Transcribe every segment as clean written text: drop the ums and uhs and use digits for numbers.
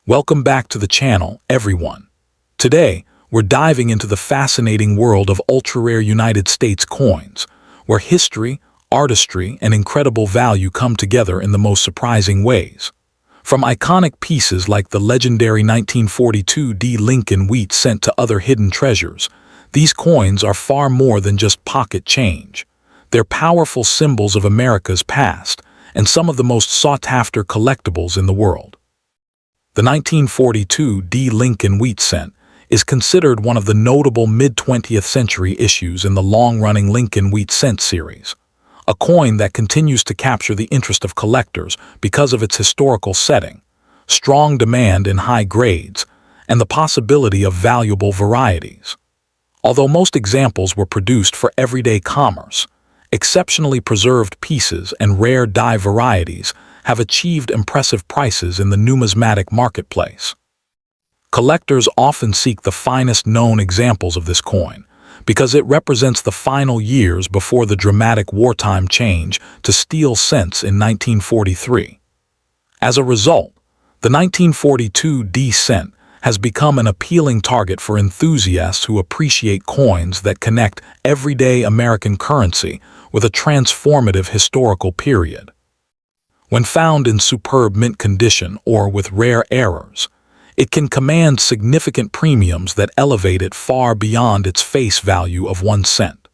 Welcome back to the channel, everyone. Today, we're diving into the fascinating world of ultra-rare United States coins, where history, artistry, and incredible value come together in the most surprising ways. From iconic pieces like the legendary 1942 D. Lincoln wheat cent to other hidden treasures, these coins are far more than just pocket change. They're powerful symbols of America's past and some of the most sought-after collectibles in the world. The 1942 D. Lincoln wheat cent is considered one of the notable mid-20th century issues in the long-running Lincoln wheat cent series, a coin that continues to capture the interest of collectors because of its historical setting, strong demand in high grades, and the possibility of valuable varieties. Although most examples were produced for everyday commerce, exceptionally preserved pieces and rare die varieties have achieved impressive prices in the numismatic marketplace. Collectors often seek the finest known examples of this coin because it represents the final years before the dramatic wartime change to steel cents in 1943. As a result, the 1942 D cent has become an appealing target for enthusiasts who appreciate coins that connect everyday American currency with a transformative historical period. When found in superb mint condition or with rare errors, it can command significant premiums that elevate it far beyond its face value of 1 cent.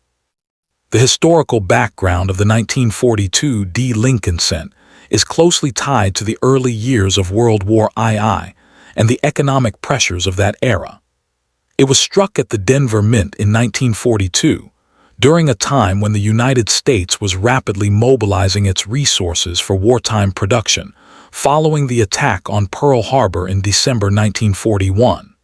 The historical background of the 1942 D. Lincoln cent is closely tied to the early years of World War II and the economic pressures of that era. It was struck at the Denver Mint in 1942, during a time when the United States was rapidly mobilizing its resources for wartime production, following the attack on Pearl Harbor in December 1941.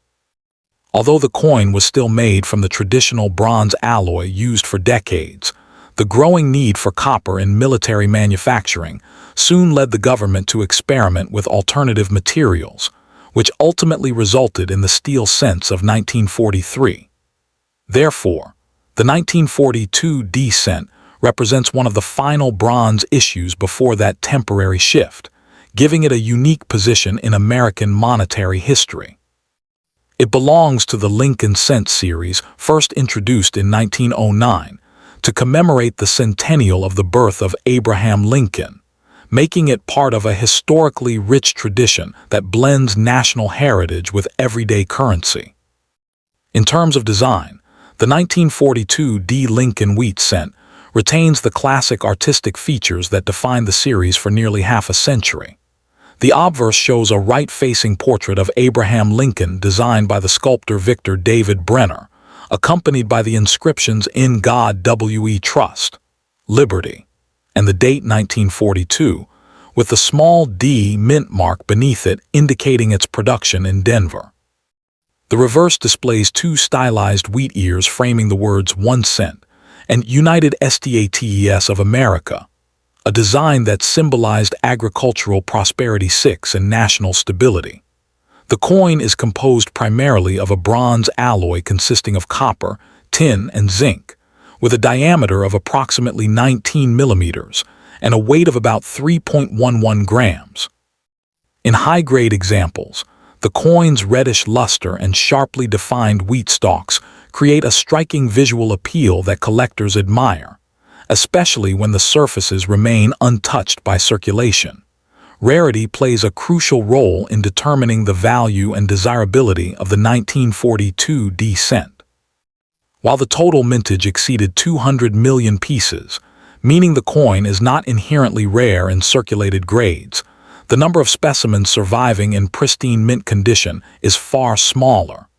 Although the coin was still made from the traditional bronze alloy used for decades, the growing need for copper in military manufacturing soon led the government to experiment with alternative materials, which ultimately resulted in the steel cents of 1943. Therefore, the 1942 D cent represents one of the final bronze issues before that temporary shift, giving it a unique position in American monetary history. It belongs to the Lincoln cent series, first introduced in 1909 to commemorate the centennial of the birth of Abraham Lincoln, making it part of a historically rich tradition that blends national heritage with everyday currency. In terms of design, the 1942 D. Lincoln wheat cent retains the classic artistic features that defined the series for nearly half a century. The obverse shows a right-facing portrait of Abraham Lincoln designed by the sculptor Victor David Brenner, accompanied by the inscriptions "In God We Trust," "Liberty," and the date 1942, with the small D mint mark beneath it indicating its production in Denver. The reverse displays two stylized wheat ears framing the words 1 cent and United States of America, a design that symbolized agricultural prosperity and national stability. The coin is composed primarily of a bronze alloy consisting of copper, tin, and zinc, with a diameter of approximately 19 millimeters and a weight of about 3.11 grams. In high-grade examples, the coin's reddish luster and sharply defined wheat stalks create a striking visual appeal that collectors admire, especially when the surfaces remain untouched by circulation. Rarity plays a crucial role in determining the value and desirability of the 1942 D cent. While the total mintage exceeded 200 million pieces, meaning the coin is not inherently rare in circulated grades, the number of specimens surviving in pristine mint condition is far smaller.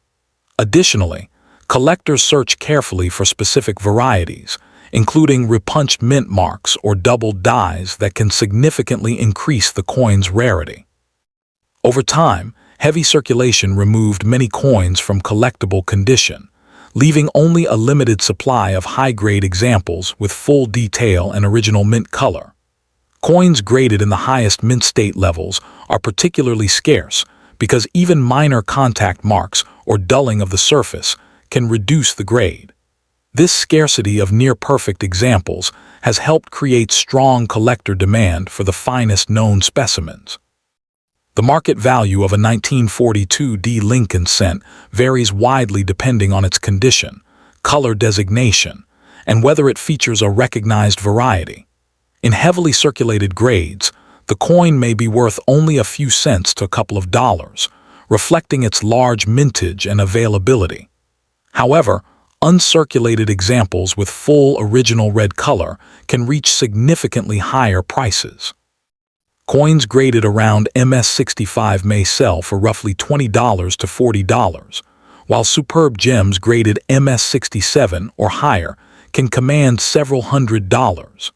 Additionally, collectors search carefully for specific varieties, including repunched mint marks or doubled dies that can significantly increase the coin's rarity. Over time, heavy circulation removed many coins from collectible condition, leaving only a limited supply of high-grade examples with full detail and original mint color. Coins graded in the highest mint state levels are particularly scarce because even minor contact marks or dulling of the surface can reduce the grade. This scarcity of near-perfect examples has helped create strong collector demand for the finest known specimens. The market value of a 1942 D Lincoln cent varies widely depending on its condition, color designation, and whether it features a recognized variety. In heavily circulated grades, the coin may be worth only a few cents to a couple of dollars, reflecting its large mintage and availability. However, uncirculated examples with full original red color can reach significantly higher prices. Coins graded around MS-65 may sell for roughly $20 to $40, while superb gems graded MS-67 or higher can command several $100s.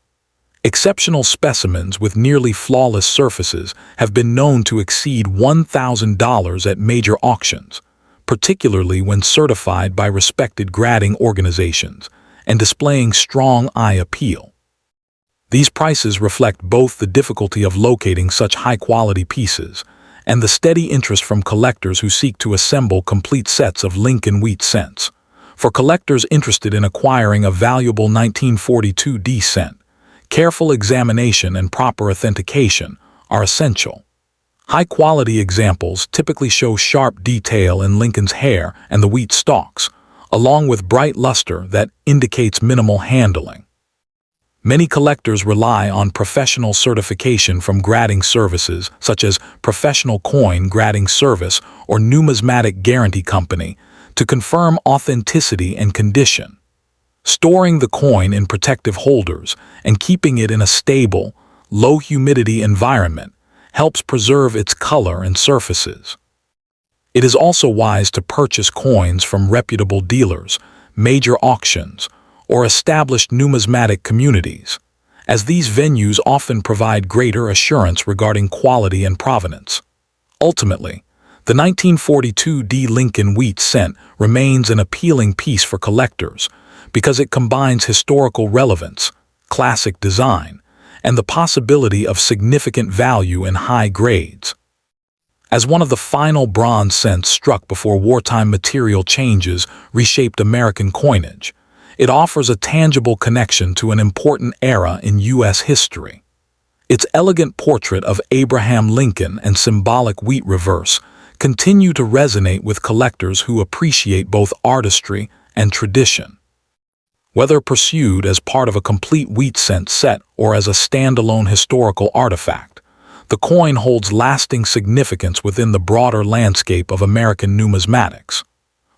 Exceptional specimens with nearly flawless surfaces have been known to exceed $1,000 at major auctions, particularly when certified by respected grading organizations and displaying strong eye appeal. These prices reflect both the difficulty of locating such high-quality pieces and the steady interest from collectors who seek to assemble complete sets of Lincoln wheat cents. For collectors interested in acquiring a valuable 1942 D cent, careful examination and proper authentication are essential. High-quality examples typically show sharp detail in Lincoln's hair and the wheat stalks, along with bright luster that indicates minimal handling. Many collectors rely on professional certification from grading services such as Professional Coin Grading Service or Numismatic Guarantee Company to confirm authenticity and condition. Storing the coin in protective holders and keeping it in a stable, low-humidity environment helps preserve its color and surfaces. It is also wise to purchase coins from reputable dealers, major auctions, or established numismatic communities, as these venues often provide greater assurance regarding quality and provenance. Ultimately, the 1942 D Lincoln wheat cent remains an appealing piece for collectors because it combines historical relevance, classic design, and the possibility of significant value in high grades. As one of the final bronze cents struck before wartime material changes reshaped American coinage, it offers a tangible connection to an important era in U.S. history. Its elegant portrait of Abraham Lincoln and symbolic wheat reverse continue to resonate with collectors who appreciate both artistry and tradition. Whether pursued as part of a complete wheat cent set or as a standalone historical artifact, the coin holds lasting significance within the broader landscape of American numismatics.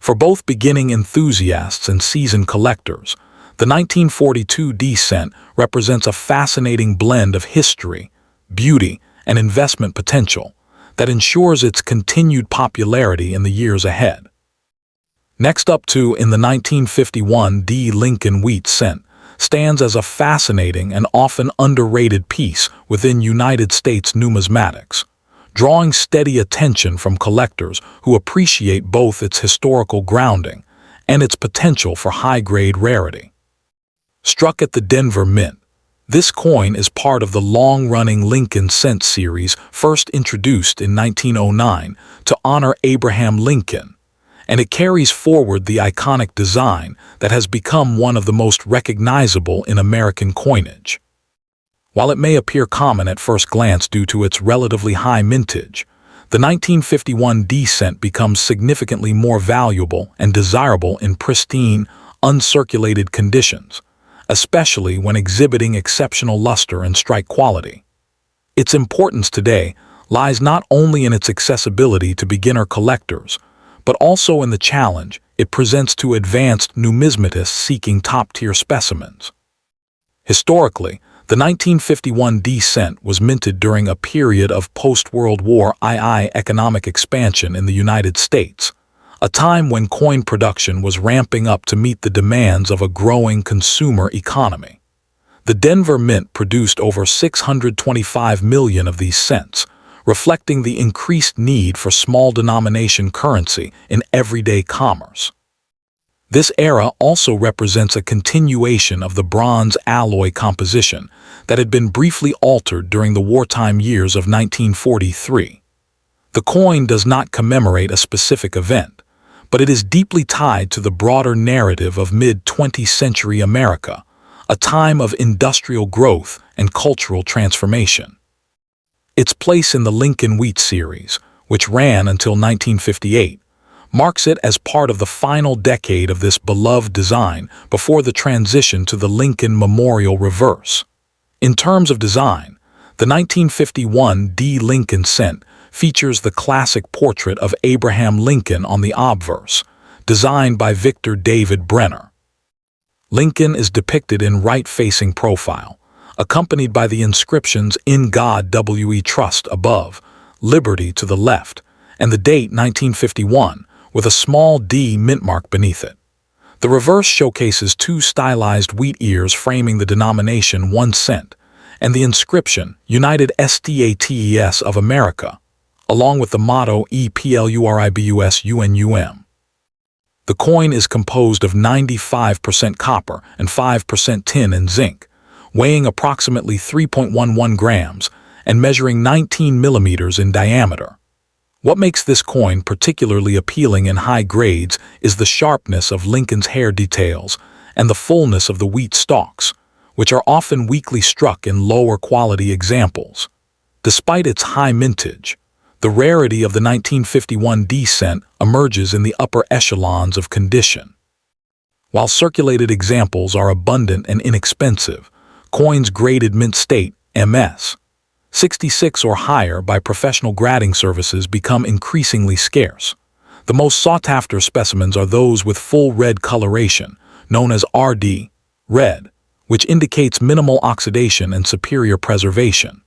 For both beginning enthusiasts and seasoned collectors, the 1942 D cent represents a fascinating blend of history, beauty, and investment potential that ensures its continued popularity in the years ahead. Next up in the 1951 D Lincoln wheat cent stands as a fascinating and often underrated piece within United States numismatics, drawing steady attention from collectors who appreciate both its historical grounding and its potential for high-grade rarity. Struck at the Denver Mint, this coin is part of the long-running Lincoln cent series first introduced in 1909 to honor Abraham Lincoln, and it carries forward the iconic design that has become one of the most recognizable in American coinage. While it may appear common at first glance due to its relatively high mintage, the 1951 D cent becomes significantly more valuable and desirable in pristine, uncirculated conditions, especially when exhibiting exceptional luster and strike quality. Its importance today lies not only in its accessibility to beginner collectors, but also in the challenge it presents to advanced numismatists seeking top-tier specimens. Historically, the 1951 D cent was minted during a period of post-World War II economic expansion in the United States, a time when coin production was ramping up to meet the demands of a growing consumer economy. The Denver Mint produced over 625 million of these cents, reflecting the increased need for small-denomination currency in everyday commerce. This era also represents a continuation of the bronze alloy composition that had been briefly altered during the wartime years of 1943. The coin does not commemorate a specific event, but it is deeply tied to the broader narrative of mid-20th century America, a time of industrial growth and cultural transformation. Its place in the Lincoln Wheat series, which ran until 1958, marks it as part of the final decade of this beloved design before the transition to the Lincoln Memorial Reverse. In terms of design, the 1951 D. Lincoln cent features the classic portrait of Abraham Lincoln on the obverse, designed by Victor David Brenner. Lincoln is depicted in right-facing profile, accompanied by the inscriptions "In God We Trust" above, "Liberty" to the left, and the date 1951, with a small D mint mark beneath it. The reverse showcases two stylized wheat ears framing the denomination 1 cent, and the inscription "United States of America," along with the motto "EPLURIBUS UNUM." The coin is composed of 95% copper and 5% tin and zinc, weighing approximately 3.11 grams and measuring 19 millimeters in diameter. What makes this coin particularly appealing in high grades is the sharpness of Lincoln's hair details and the fullness of the wheat stalks, which are often weakly struck in lower quality examples. Despite its high mintage, the rarity of the 1951 D cent emerges in the upper echelons of condition. While circulated examples are abundant and inexpensive, coins graded mint state, MS. 66 or higher by professional grading services become increasingly scarce. The most sought-after specimens are those with full red coloration, known as RD, red, which indicates minimal oxidation and superior preservation.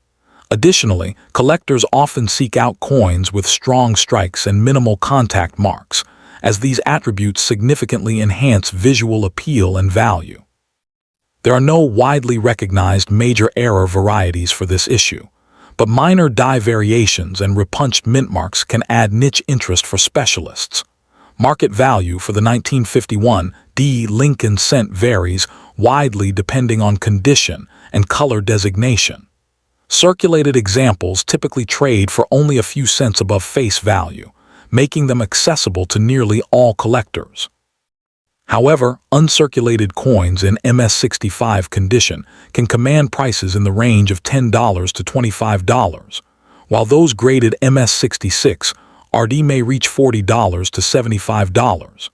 Additionally, collectors often seek out coins with strong strikes and minimal contact marks, as these attributes significantly enhance visual appeal and value. There are no widely recognized major error varieties for this issue, but minor die variations and repunched mint marks can add niche interest for specialists. Market value for the 1951 D. Lincoln cent varies widely depending on condition and color designation. Circulated examples typically trade for only a few cents above face value, making them accessible to nearly all collectors. However, uncirculated coins in MS-65 condition can command prices in the range of $10 to $25, while those graded MS-66 RD may reach $40 to $75.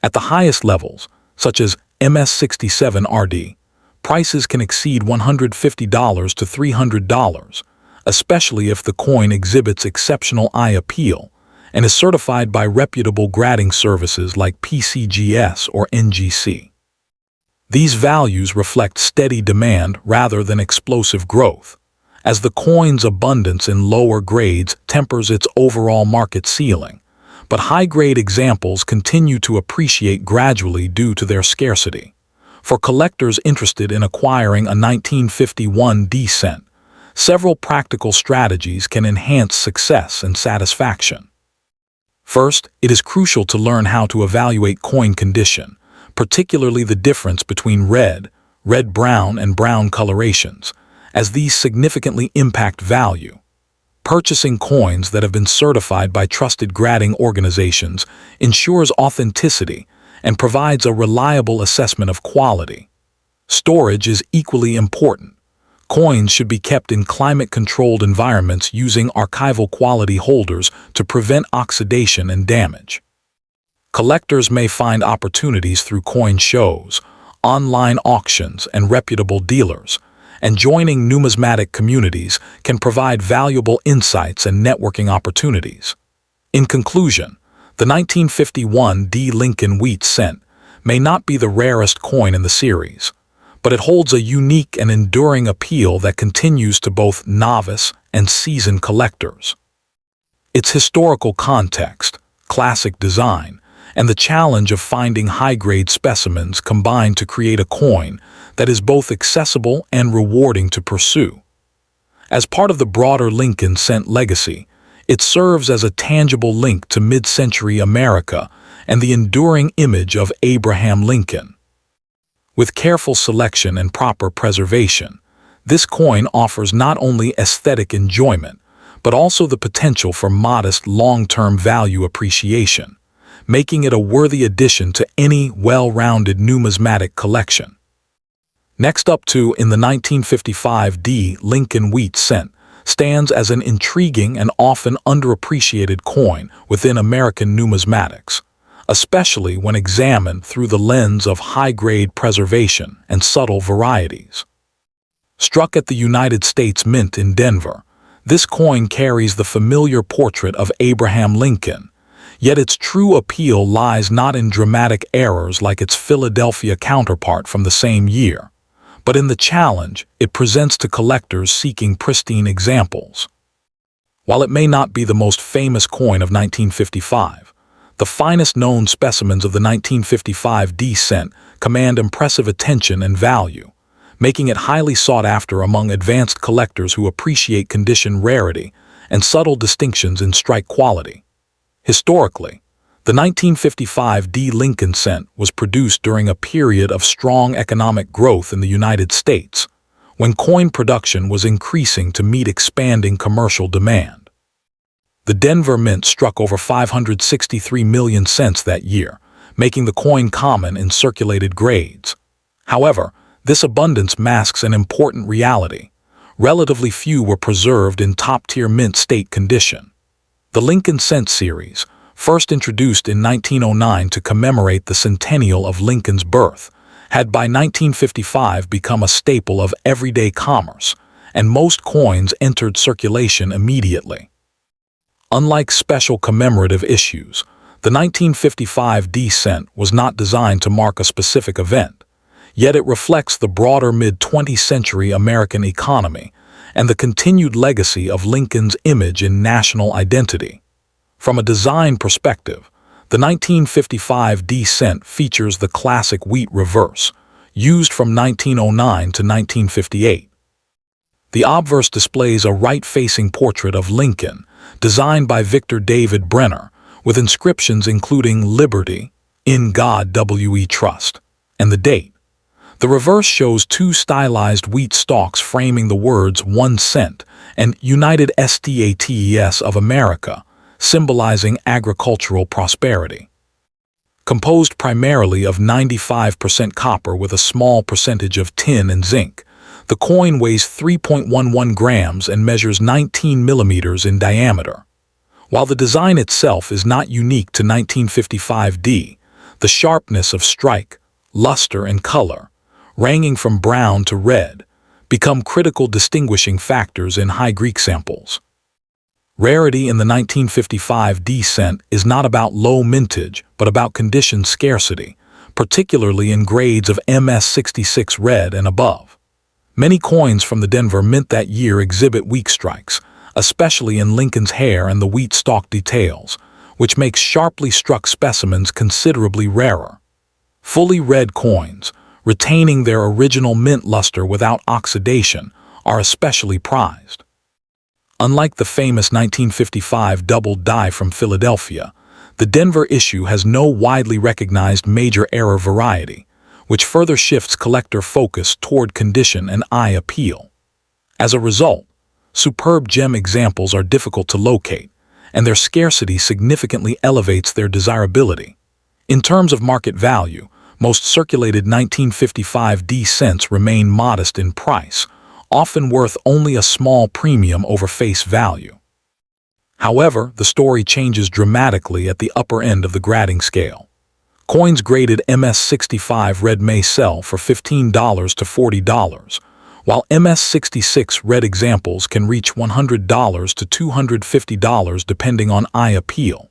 At the highest levels, such as MS-67 RD, prices can exceed $150 to $300, especially if the coin exhibits exceptional eye appeal and is certified by reputable grading services like PCGS or NGC. These values reflect steady demand rather than explosive growth, as the coin's abundance in lower grades tempers its overall market ceiling, but high-grade examples continue to appreciate gradually due to their scarcity. For collectors interested in acquiring a 1951 D cent, several practical strategies can enhance success and satisfaction. First, it is crucial to learn how to evaluate coin condition, particularly the difference between red, red-brown, and brown colorations, as these significantly impact value. Purchasing coins that have been certified by trusted grading organizations ensures authenticity and provides a reliable assessment of quality. Storage is equally important. Coins should be kept in climate-controlled environments using archival quality holders to prevent oxidation and damage. Collectors may find opportunities through coin shows, online auctions, and reputable dealers, and joining numismatic communities can provide valuable insights and networking opportunities. In conclusion, the 1951 D. Lincoln Wheat cent may not be the rarest coin in the series, but it holds a unique and enduring appeal that continues to both novice and seasoned collectors. Its historical context, classic design, and the challenge of finding high-grade specimens combine to create a coin that is both accessible and rewarding to pursue. As part of the broader Lincoln cent legacy, it serves as a tangible link to mid-century America and the enduring image of Abraham Lincoln. With careful selection and proper preservation, this coin offers not only aesthetic enjoyment, but also the potential for modest long-term value appreciation, making it a worthy addition to any well-rounded numismatic collection. Next up in the 1955 D. Lincoln Wheat cent, stands as an intriguing and often underappreciated coin within American numismatics, especially when examined through the lens of high-grade preservation and subtle varieties. Struck at the United States Mint in Denver, this coin carries the familiar portrait of Abraham Lincoln, yet its true appeal lies not in dramatic errors like its Philadelphia counterpart from the same year, but in the challenge it presents to collectors seeking pristine examples. While it may not be the most famous coin of 1955, the finest known specimens of the 1955 D cent command impressive attention and value, making it highly sought after among advanced collectors who appreciate condition rarity and subtle distinctions in strike quality. Historically, the 1955 D Lincoln cent was produced during a period of strong economic growth in the United States, when coin production was increasing to meet expanding commercial demand. The Denver Mint struck over 563 million cents that year, making the coin common in circulated grades. However, this abundance masks an important reality. Relatively few were preserved in top-tier mint state condition. The Lincoln Cent series, first introduced in 1909 to commemorate the centennial of Lincoln's birth, had by 1955 become a staple of everyday commerce, and most coins entered circulation immediately. Unlike special commemorative issues, the 1955 D cent was not designed to mark a specific event, yet it reflects the broader mid-20th century American economy and the continued legacy of Lincoln's image in national identity. From a design perspective, the 1955 D cent features the classic wheat reverse, used from 1909 to 1958. The obverse displays a right-facing portrait of Lincoln, designed by Victor David Brenner, with inscriptions including Liberty, In God We Trust, and the date. The reverse shows two stylized wheat stalks framing the words 1 cent and United States of America, symbolizing agricultural prosperity. Composed primarily of 95% copper with a small percentage of tin and zinc, the coin weighs 3.11 grams and measures 19 millimeters in diameter. While the design itself is not unique to 1955 D, the sharpness of strike, luster, and color, ranging from brown to red, become critical distinguishing factors in high Greek samples. Rarity in the 1955 D cent is not about low mintage, but about condition scarcity, particularly in grades of MS66 red and above. Many coins from the Denver Mint that year exhibit weak strikes, especially in Lincoln's hair and the wheat stalk details, which makes sharply struck specimens considerably rarer. Fully red coins, retaining their original mint luster without oxidation, are especially prized. Unlike the famous 1955 double die from Philadelphia, the Denver issue has no widely recognized major error variety, which further shifts collector focus toward condition and eye appeal. As a result, superb gem examples are difficult to locate, and their scarcity significantly elevates their desirability. In terms of market value, most circulated 1955 D cents remain modest in price, often worth only a small premium over face value. However, the story changes dramatically at the upper end of the grading scale. Coins graded MS65 red may sell for $15 to $40, while MS66 red examples can reach $100 to $250 depending on eye appeal.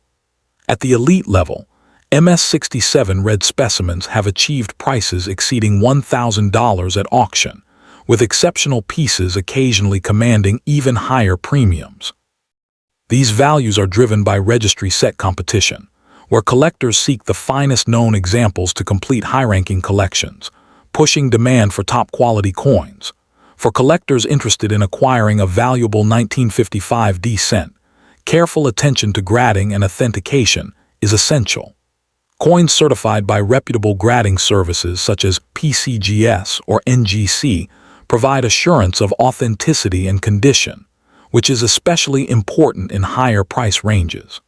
At the elite level, MS67 red specimens have achieved prices exceeding $1,000 at auction, with exceptional pieces occasionally commanding even higher premiums. These values are driven by registry set competition, where collectors seek the finest known examples to complete high-ranking collections, pushing demand for top-quality coins. For collectors interested in acquiring a valuable 1955 D cent, careful attention to grading and authentication is essential. Coins certified by reputable grading services such as PCGS or NGC provide assurance of authenticity and condition, which is especially important in higher price ranges.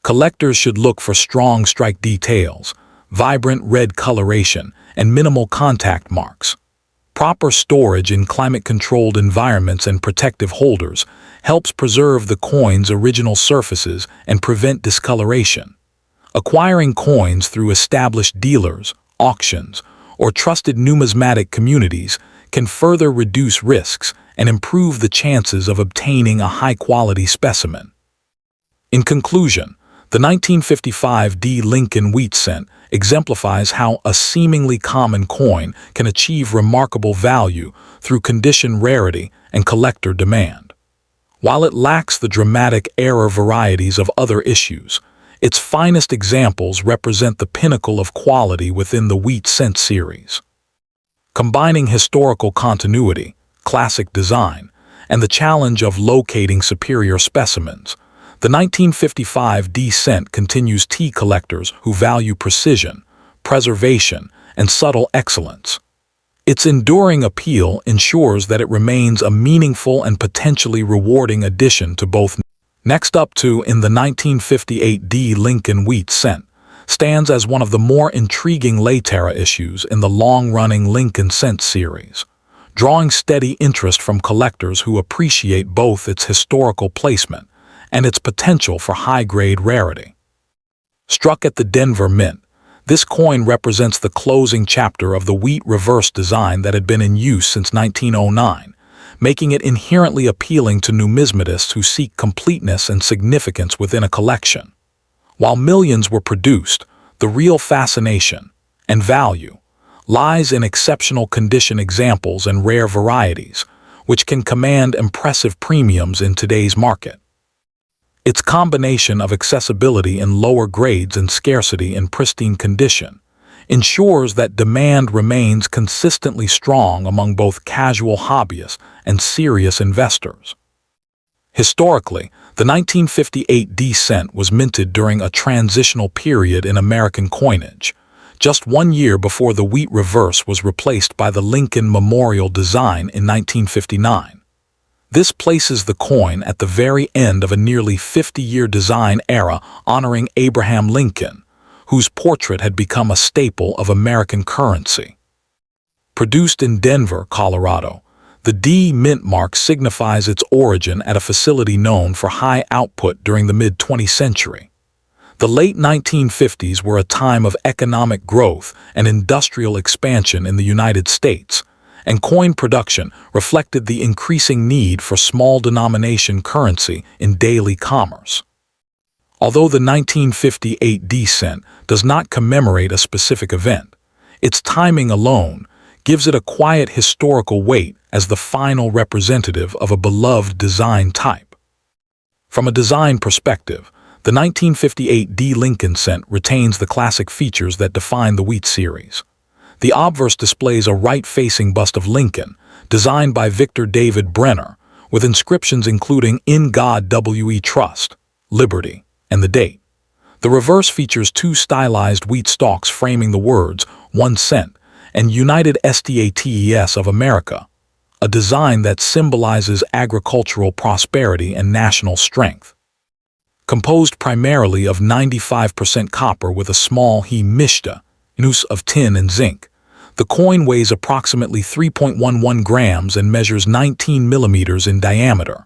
Collectors should look for strong strike details, vibrant red coloration, and minimal contact marks. Proper storage in climate-controlled environments and protective holders helps preserve the coin's original surfaces and prevent discoloration. Acquiring coins through established dealers, auctions, or trusted numismatic communities can further reduce risks and improve the chances of obtaining a high-quality specimen. In conclusion, the 1955 D. Lincoln wheat cent exemplifies how a seemingly common coin can achieve remarkable value through condition rarity and collector demand. While it lacks the dramatic error varieties of other issues, its finest examples represent the pinnacle of quality within the wheat cent series. Combining historical continuity, classic design, and the challenge of locating superior specimens, the 1955 D cent continues tea collectors who value precision, preservation, and subtle excellence. Its enduring appeal ensures that it remains a meaningful and potentially rewarding addition to both. Next up in the 1958 D. Lincoln wheat cent stands as one of the more intriguing Latera issues in the long-running Lincoln cent series, drawing steady interest from collectors who appreciate both its historical placement and its potential for high-grade rarity. Struck at the Denver Mint, this coin represents the closing chapter of the wheat reverse design that had been in use since 1909, making it inherently appealing to numismatists who seek completeness and significance within a collection. While millions were produced, the real fascination and value lies in exceptional condition examples and rare varieties, which can command impressive premiums in today's market. Its combination of accessibility in lower grades and scarcity in pristine condition ensures that demand remains consistently strong among both casual hobbyists and serious investors. Historically, the 1958 D cent was minted during a transitional period in American coinage, just 1 year before the wheat reverse was replaced by the Lincoln Memorial design in 1959. This places the coin at the very end of a nearly 50-year design era honoring Abraham Lincoln, whose portrait had become a staple of American currency. Produced in Denver, Colorado, the D mint mark signifies its origin at a facility known for high output during the mid-20th century. The late 1950s were a time of economic growth and industrial expansion in the United States, and coin production reflected the increasing need for small-denomination currency in daily commerce. Although the 1958 D cent does not commemorate a specific event, its timing alone gives it a quiet historical weight as the final representative of a beloved design type. From a design perspective, the 1958 D Lincoln cent retains the classic features that define the wheat series. The obverse displays a right-facing bust of Lincoln, designed by Victor David Brenner, with inscriptions including "In God We Trust," "Liberty," and the date. The reverse features two stylized wheat stalks framing the words "1 cent" and "United States of America," a design that symbolizes agricultural prosperity and national strength. Composed primarily of 95% copper with a small he-mishta, use of tin and zinc, the coin weighs approximately 3.11 grams and measures 19 millimeters in diameter.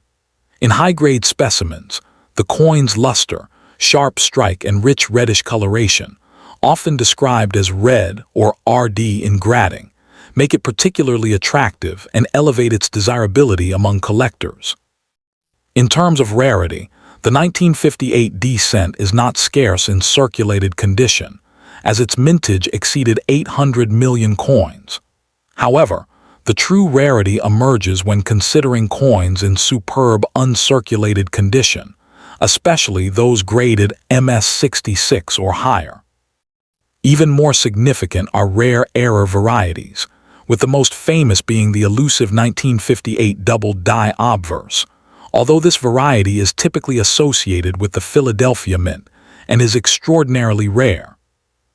In high-grade specimens, the coin's luster, sharp strike, and rich reddish coloration, often described as red or RD in grading, make it particularly attractive and elevate its desirability among collectors. In terms of rarity, the 1958 D cent is not scarce in circulated condition, as its mintage exceeded 800 million coins. However, the true rarity emerges when considering coins in superb uncirculated condition, especially those graded MS66 or higher. Even more significant are rare error varieties, with the most famous being the elusive 1958 double die obverse, although this variety is typically associated with the Philadelphia Mint and is extraordinarily rare.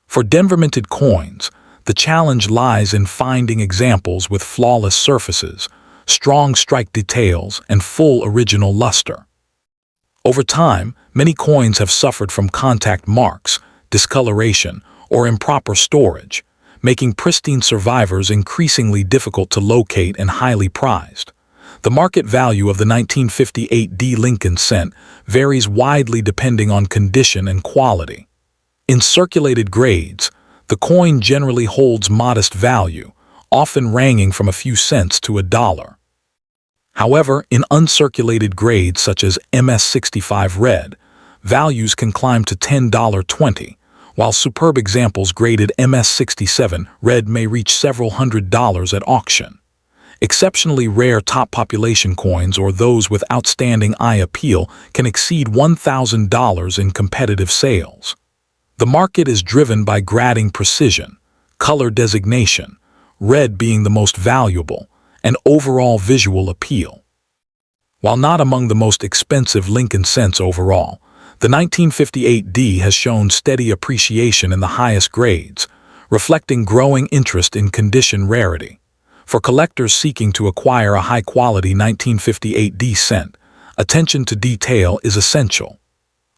For Denver-minted coins, the challenge lies in finding examples with flawless surfaces, strong strike details, and full original luster. Over time, many coins have suffered from contact marks, discoloration, or improper storage, making pristine survivors increasingly difficult to locate and highly prized. The market value of the 1958 D Lincoln cent varies widely depending on condition and quality. In circulated grades, the coin generally holds modest value, often ranging from a few cents to $1. However, in uncirculated grades such as MS-65 Red, values can climb to $10.20, while superb examples graded MS-67 Red may reach several $100s at auction. Exceptionally rare top population coins or those with outstanding eye appeal can exceed $1,000 in competitive sales. The market is driven by grading precision, color designation, red being the most valuable, and overall visual appeal. While not among the most expensive Lincoln cents overall, the 1958 D has shown steady appreciation in the highest grades, reflecting growing interest in condition rarity. For collectors seeking to acquire a high-quality 1958 D cent, attention to detail is essential.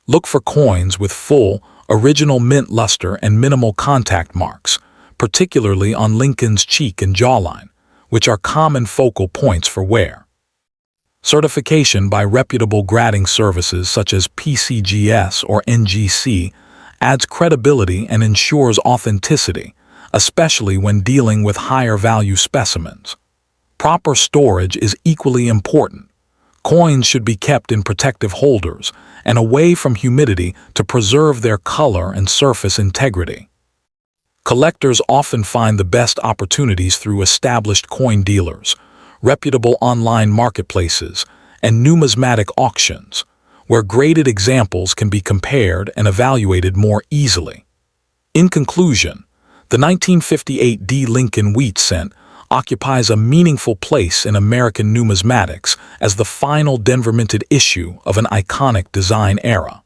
Look for coins with full, original mint luster and minimal contact marks, particularly on Lincoln's cheek and jawline, which are common focal points for wear. Certification by reputable grading services such as PCGS or NGC adds credibility and ensures authenticity, especially when dealing with higher-value specimens. Proper storage is equally important. Coins should be kept in protective holders and away from humidity to preserve their color and surface integrity. Collectors often find the best opportunities through established coin dealers, reputable online marketplaces, and numismatic auctions, where graded examples can be compared and evaluated more easily. In conclusion, the 1958 D Lincoln wheat cent occupies a meaningful place in American numismatics as the final Denver minted issue of an iconic design era.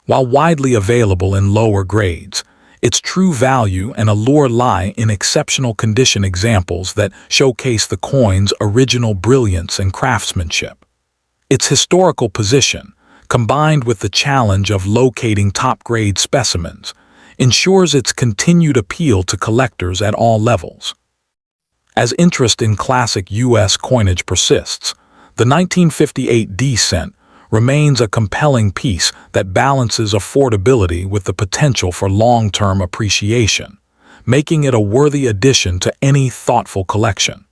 While widely available in lower grades, its true value and allure lie in exceptional condition examples that showcase the coin's original brilliance and craftsmanship. Its historical position, combined with the challenge of locating top-grade specimens, ensures its continued appeal to collectors at all levels. As interest in classic U.S. coinage persists, the 1958 D cent remains a compelling piece that balances affordability with the potential for long-term appreciation, making it a worthy addition to any thoughtful collection.